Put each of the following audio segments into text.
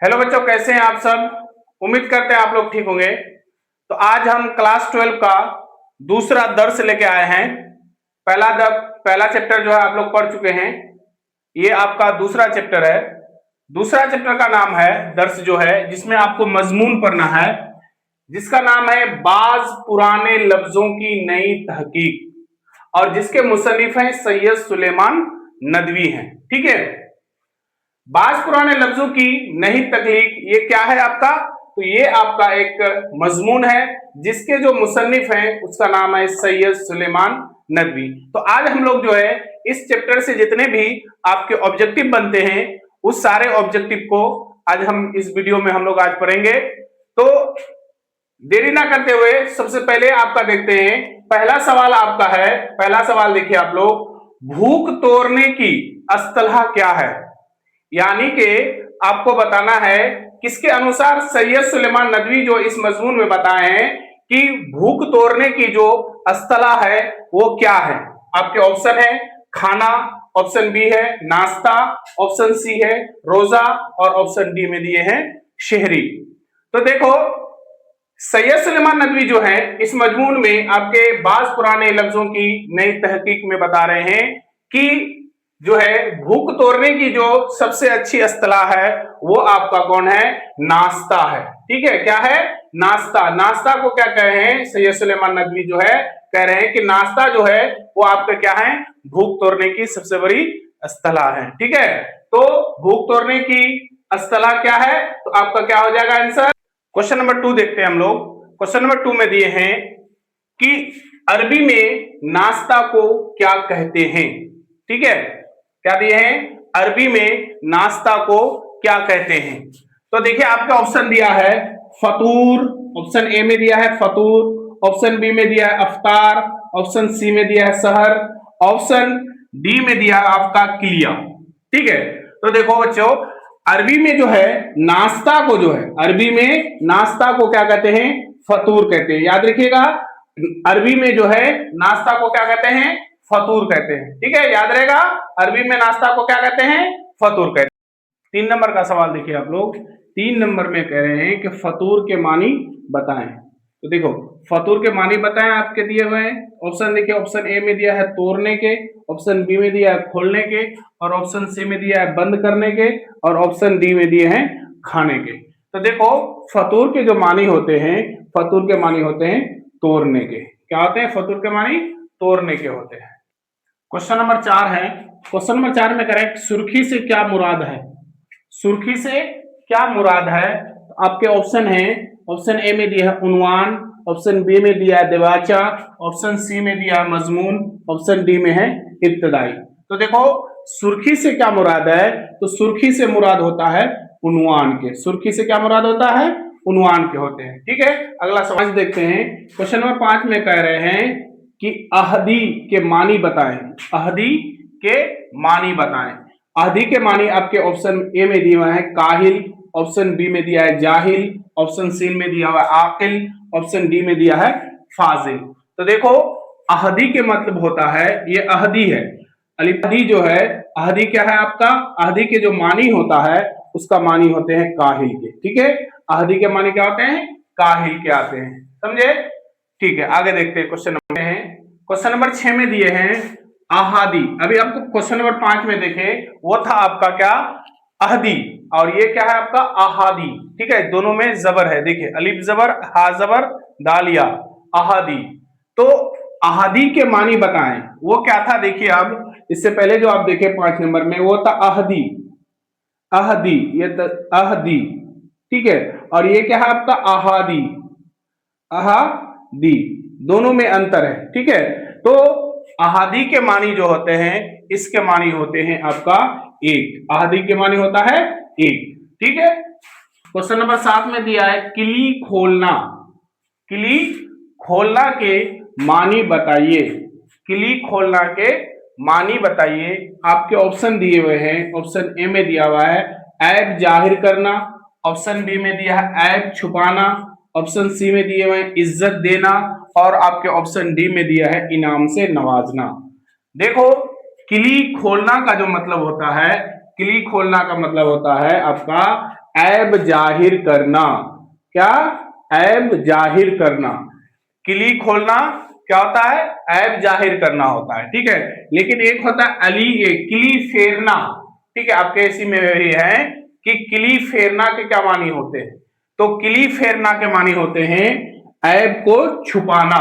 Hello बच्चों, कैसे हैं आप सब। उम्मीद करते हैं आप लोग ठीक होंगे। तो आज हम क्लास 12 का दूसरा दर्स लेके आए हैं। पहला चैप्टर जो है आप लोग पढ़ चुके हैं। ये आपका दूसरा चैप्टर है। दूसरा चैप्टर का नाम है दर्स जो है, जिसमें आपको मजमून पढ़ना है, जिसका नाम है बाज पुराने लफ्जों की नई तहकीक, और जिसके मुसन्निफ हैं सैयद सुलेमान नदवी हैं। ठीक है। बाज पुराने लफ्जों की नई तकलीक, ये क्या है आपका? तो ये आपका एक मजमून है जिसके जो मुसन्निफ हैं उसका नाम है सैयद सुलेमान नदवी। तो आज हम लोग जो है इस चैप्टर से जितने भी आपके ऑब्जेक्टिव बनते हैं उस सारे ऑब्जेक्टिव को आज हम इस वीडियो में हम लोग आज पढ़ेंगे। तो देरी ना करते हुए सबसे पहले आपका देखते हैं। पहला सवाल आपका है, पहला सवाल देखिए आप लोग, भूख तोड़ने की अस्तलाह क्या है? यानी कि आपको बताना है किसके अनुसार सैयद सुलेमान नदवी जो इस मजमून में बताए हैं कि भूख तोड़ने की जो अस्तलाह है वो क्या है। आपके ऑप्शन है खाना, ऑप्शन बी है नाश्ता, ऑप्शन सी है रोजा, और ऑप्शन डी में दिए हैं शहरी। तो देखो, सैयद सुलेमान नदवी जो है इस मजमून में आपके बाज पुराने लफ्जों की नई तहकीक में बता रहे हैं कि जो है भूख तोड़ने की जो सबसे अच्छी अस्तलाह है वो आपका कौन है? नाश्ता है। ठीक है, क्या है? नाश्ता। नाश्ता को क्या कह रहे हैं सैयद सुलेमान नदवी जो है, कह रहे हैं कि नाश्ता जो है वो आपका क्या है? भूख तोड़ने की सबसे बड़ी अस्तलाह है। ठीक है, तो भूख तोड़ने की अस्तलाह क्या है? तो आपका क्या हो जाएगा आंसर? क्वेश्चन नंबर 2 देखते हैं हम लोग। क्वेश्चन नंबर 2 में दिए हैं कि अरबी में नाश्ता को क्या कहते हैं। ठीक है, क्या दिए हैं? अरबी में नाश्ता को क्या कहते हैं। तो देखिए आपका ऑप्शन दिया है फतूर, ऑप्शन ए में दिया है फतूर, ऑप्शन बी में दिया है अफ्तार, ऑप्शन सी में दिया है सहर, ऑप्शन डी में दिया है आपका किलिया। ठीक है, तो देखो बच्चों, अरबी में जो है नाश्ता को जो है, अरबी में नाश्ता को क्या कहते हैं? फतूर कहते हैं। याद रखिएगा, अरबी में जो है नाश्ता को क्या कहते हैं? फतूर कहते हैं। ठीक है, याद रहेगा, अरबी में नाश्ता को क्या कहते हैं? फतूर कहते हैं। 3 नंबर का सवाल देखिए आप लोग। 3 नंबर में कह रहे हैं कि फतूर के मानी बताएं। तो देखो, फतूर के मानी बताएं आपके दिए हुए हैं। ऑप्शन देखिए, ऑप्शन ए में दिया है तोड़ने के, ऑप्शन बी में दिया है खोलने के, और ऑप्शन सी में दिया है बंद करने के, और ऑप्शन डी में दिए हैं खाने के। तो देखो, फतूर के जो मानी होते हैं, फतूर के मानी होते हैं तोड़ने के। क्या होते हैं? फतूर के मानी तोड़ने के होते हैं। क्वेश्चन नंबर 4 है। क्वेश्चन नंबर 4 में करेक्ट, सुर्खी से क्या मुराद है? सुर्खी से क्या मुराद है? आपके ऑप्शन है, ऑप्शन ए में दिया है उन्वान, ऑप्शन बी में दिया है दिवाचा, ऑप्शन सी में दिया है मजमून, ऑप्शन डी में है इब्तदाई। तो देखो, सुर्खी से क्या मुराद है? तो सुर्खी से मुराद होता है उन्वान के। सुर्खी से क्या मुराद होता है? उन्वान के होते हैं। ठीक है, अगला सवाल देखते हैं। क्वेश्चन नंबर 5 में कह रहे हैं कि अहदी के मानी बताएं। अहदी के मानी बताएं। अहदी के मानी आपके ऑप्शन ए में दिया हुआ है काहिल, ऑप्शन बी में दिया है जाहिल, ऑप्शन सी में दिया हुआ है आकिल, ऑप्शन डी में दिया है फाजिल। तो देखो, अहदी के मतलब होता है, ये अहदी है, अहदी जो है, अहदी क्या है आपका? अहदी के जो मानी होता है उसका मानी होते हैं काहिल के। ठीक है, अहदी के मानी क्या होते हैं? काहिल के आते हैं। समझे? ठीक है, आगे देखते हैं। क्वेश्चन नंबर है, क्वेश्चन नंबर 6 में दिए हैं अहादी। अभी आपको क्वेश्चन नंबर 5 में देखे वो था आपका क्या? अहदी, और ये क्या है आपका? अहादी। ठीक है, दोनों में जबर है। देखिए, अलिफ जबर, हा जबर, दालिया, अहादी। तो अहादी के मानी बताएं, वो क्या था? देखिए, अब इससे पहले जो आप देखे 5 नंबर में वो था अहदी। अहदी, ये अहदी। ठीक है, और ये क्या है आपका? अहादी। अहादी, दोनों में अंतर है। ठीक है, तो अहादी के मानी जो होते हैं, इसके मानी होते हैं आपका एक। अहादी के मानी होता है एक। ठीक है, क्वेश्चन नंबर 7 में दिया है किली खोलना। किली खोलना के मानी बताइए। किली खोलना के मानी बताइए। आपके ऑप्शन दिए हुए हैं। ऑप्शन ए में दिया हुआ है ऐब जाहिर करना, ऑप्शन बी में दिया है ऐब छुपाना, ऑप्शन सी में दिए हुए हैं इज्जत देना, और आपके ऑप्शन डी में दिया है इनाम से नवाजना। देखो, किली खोलना का जो मतलब होता है, किली खोलना का मतलब होता है आपका ऐब जाहिर करना। क्या? ऐब जाहिर करना। किली खोलना क्या होता है? ऐब जाहिर करना होता है, ठीक है। लेकिन एक होता है किली फेरना, ठीक है। आपके इसी में भी है कि किली फेरना के क्या मानी होते हैं। तो किली फेरना के मानी होते हैं ऐब को छुपाना,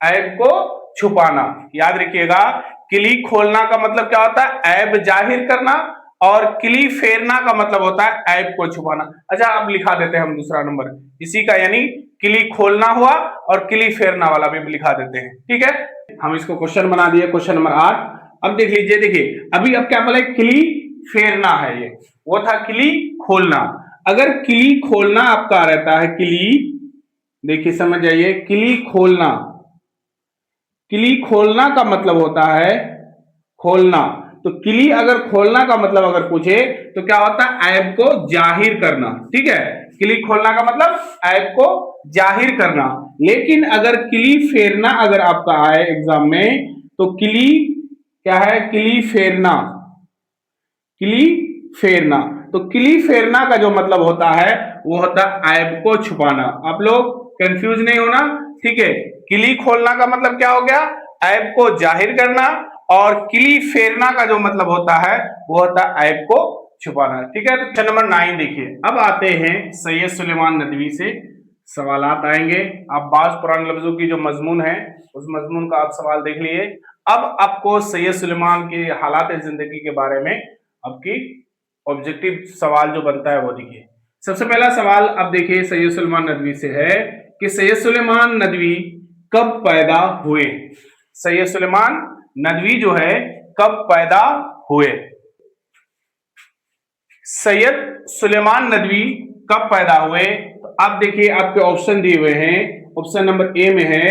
ऐब को छुपाना। याद रखिएगा, किली खोलना का मतलब क्या होता है? ऐब जाहिर करना, और किली फेरना का मतलब होता है ऐब को छुपाना। अच्छा, अब लिखा देते हैं हम दूसरा नंबर इसी का, यानी किली खोलना हुआ और किली फेरना वाला भी लिखा देते हैं, ठीक है। हम इसको क्वेश्चन बना दिए, क्वेश्चन नंबर 8। अब देख लीजिए, देखिए अभी अब क्या बोले, किली फेरना है, ये वो था किली खोलना। अगर किली खोलना आपका रहता है, किली, देखिए समझ जाइए, किली खोलना, किली खोलना का मतलब होता है खोलना। तो किली अगर खोलना का मतलब अगर पूछे तो क्या होता है? ऐब को जाहिर करना, ठीक है। किली खोलना का मतलब ऐब को जाहिर करना। लेकिन अगर किली फेरना अगर आपका आए एग्जाम में, तो किली क्या है? किली फेरना, किली फेरना। तो किली फेरना का जो मतलब होता है वो होता है ऐब को छुपाना। आप लोग कंफ्यूज नहीं होना, ठीक है। किली खोलना का मतलब क्या हो गया? ऐब को जाहिर करना, और किली फेरना का जो मतलब होता है वो होता है ऐब को छुपाना, ठीक है। तो क्वेश्चन नंबर 9 देखिए। अब आते हैं सैयद सुलेमान नदवी से सवालात आएंगे। आप बाज पुराने लफ्जों की जो मजमून है उस मजमून का आप सवाल देख लिए। अब आपको सैयद सुलेमान के हालात जिंदगी के बारे में आपकी ऑब्जेक्टिव सवाल जो बनता है वो देखिए। सबसे पहला सवाल अब देखिए सैयद सुलेमान नदवी से है कि सैयद सुलेमान नदवी कब पैदा हुए। सैयद सुलेमान नदवी जो है कब पैदा हुए। सैयद सुलेमान नदवी कब पैदा हुए? तो आप देखिए, आपके ऑप्शन दिए हुए हैं। ऑप्शन नंबर ए में है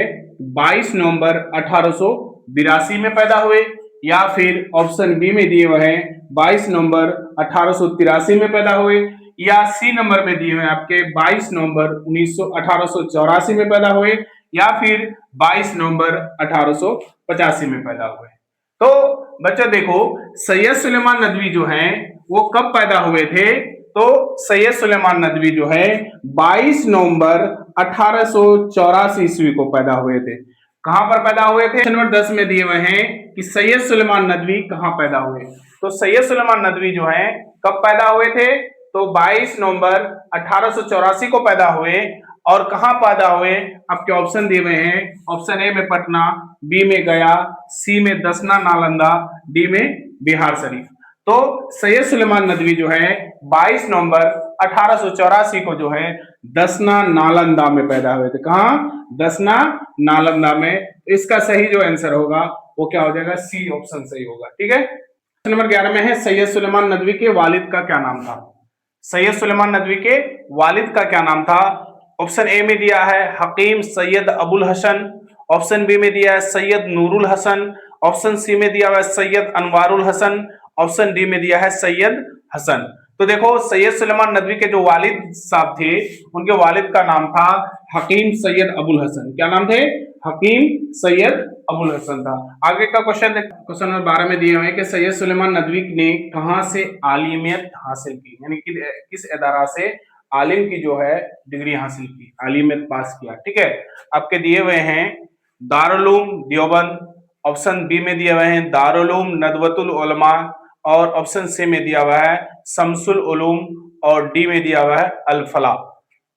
22 नवंबर 1882 में पैदा हुए, या फिर ऑप्शन बी में दिए हुए हैं 22 नवंबर 1883 में पैदा हुए, या सी नंबर में दिए हुए हैं आपके 22 नवंबर 1884 में पैदा हुए, या फिर 22 नवंबर 1885 में पैदा हुए। तो बच्चों देखो, सैयद सुलेमान नदवी जो हैं वो कब पैदा हुए थे? तो सैयद सुलेमान नदवी जो है 22 नवंबर 1884 ईस्वी को पैदा हुए थे। कहां पर पैदा हुए थे? नंबर 10 में दिए हुए हैं कि सैयद सुलेमान नदवी कहां पैदा हुए। तो सैयद सुलेमान नदवी जो है कब पैदा हुए थे? तो 22 नवंबर 1884 को पैदा हुए, और कहां पैदा हुए? आपके ऑप्शन दिए हुए हैं। ऑप्शन ए में पटना, बी में गया, सी में दसना नालंदा, डी में बिहार शरीफ। तो सैयद सुलेमान नदवी जो है 22 नवंबर 1884 को जो है दसना नालंदा में पैदा हुए थे। कहां? दसना नालंदा में। इसका सही जो आंसर होगा वो क्या हो जाएगा? सी ऑप्शन सही होगा, ठीक है। नंबर 11 में है सैयद सुलेमान नदवी के वालिद का क्या नाम था। सैयद सुलेमान नदवी के वालिद का क्या नाम था? ऑप्शन ए में दिया है हकीम सैयद अबुल हसन, ऑप्शन बी में दिया है सैयद नूरुल हसन, ऑप्शन सी में दिया हुआ है सैयद अनवारुल हसन, ऑप्शन डी में दिया है सैयद हसन। तो देखो, सैयद सुलेमान नदवी के जो वालिद साहब थे उनके वालिद का नाम था हकीम सैयद अबुल हसन। क्या नाम थे? हकीम सैयद अबुल हसन था। आगे का क्वेश्चन क्वेश्चन नंबर 12 में दिए हुए कि सैयद सुलेमान नदवी ने कहां से आलिमियत हासिल की, यानी कि किस इदारा से आलिम की जो है डिग्री हासिल की, आलिमियत पास किया, ठीक है। आपके दिए हुए हैं दारुल उलूम देवबंद, ऑप्शन बी में दिए हुए हैं दारुल उलूम नदवतुल उलमा, और ऑप्शन सी में दिया हुआ है शम्सुल उलूम, और डी में दिया हुआ है अल फलाह,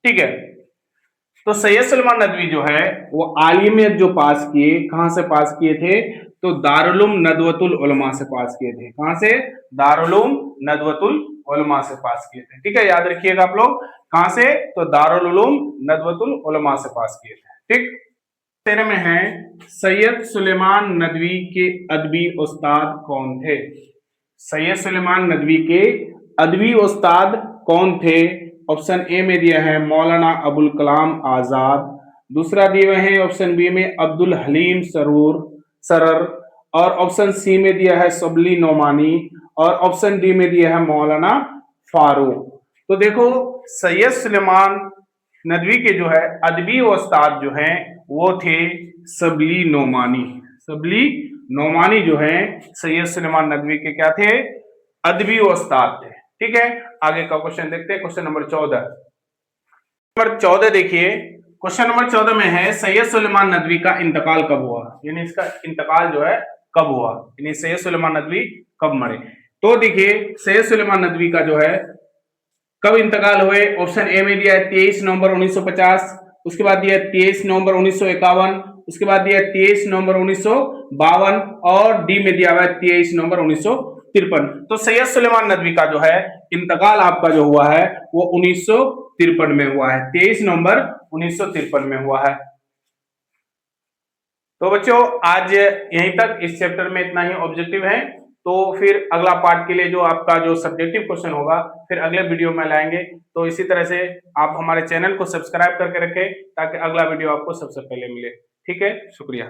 ठीक है। तो सैयद सुलेमान नदवी जो है वो आलिमियत जो पास किए, कहां से पास किए थे? तो दारुल उलूम नदवतुल उलमा से पास किए थे। कहां से? दारुल उलूम नदवतुल उलमा से पास किए थे, ठीक है। याद रखिएगा आप लोग, कहां से? तो दारुल उलूम नदवतुल उलमा से पास किए थे, ठीक। 13 में है सैयद सुलेमान नदवी के अदबी उस्ताद कौन थे। सैयद सुलेमान नदवी के अदबी उस्ताद कौन थे? ऑप्शन ए में दिया है मौलाना अबुल कलाम आजाद, दूसरा दिए हुए हैं ऑप्शन बी में अब्दुल हलीम सरर, और ऑप्शन सी में दिया है सबली नोमानी, और ऑप्शन डी में दिया है मौलाना फारूक। तो देखो, सैयद सुलेमान नदवी के जो है अदबी उस्ताद जो हैं वो थे सबली नोमानी। सबली नोमानी जो है सैयद सुलेमान नदवी के क्या थे? अदबी उस्ताद थे, ठीक है, आगे का क्वेश्चन देखते हैं। Question number 14। नंबर 14 देखिए, क्वेश्चन नंबर 14 में है सैयद सुलेमान नदवी का इंतकाल कब हुआ, यानी इसका इंतकाल जो है कब हुआ, यानी सैयद सुलेमान नदवी कब मरे। तो देखिए सैयद सुलेमान नदवी का जो है कब इंतकाल हुए, ऑप्शन ए में दिया है 23 नवंबर 1950, उसके बाद दिया है 23 नवंबर 1951, उसके बाद दिया है 23 नवंबर 1952 और डी में दिया हुआ है 23 नवंबर 1953। तो सैयद सुलेमान नदवी का जो है इंतकाल आपका जो हुआ है वो 1953 में हुआ है, 23 नवंबर 1953 में हुआ है। तो बच्चों आज यहीं तक, इस चैप्टर में इतना ही ऑब्जेक्टिव है। तो फिर अगला पार्ट के लिए जो आपका जो सब्जेक्टिव क्वेश्चन होगा फिर अगले वीडियो में लाएंगे। तो इसी तरह से आप हमारे चैनल को सब्सक्राइब करके रखें ताकि अगला वीडियो आपको सबसे पहले मिले। ठीक है, शुक्रिया।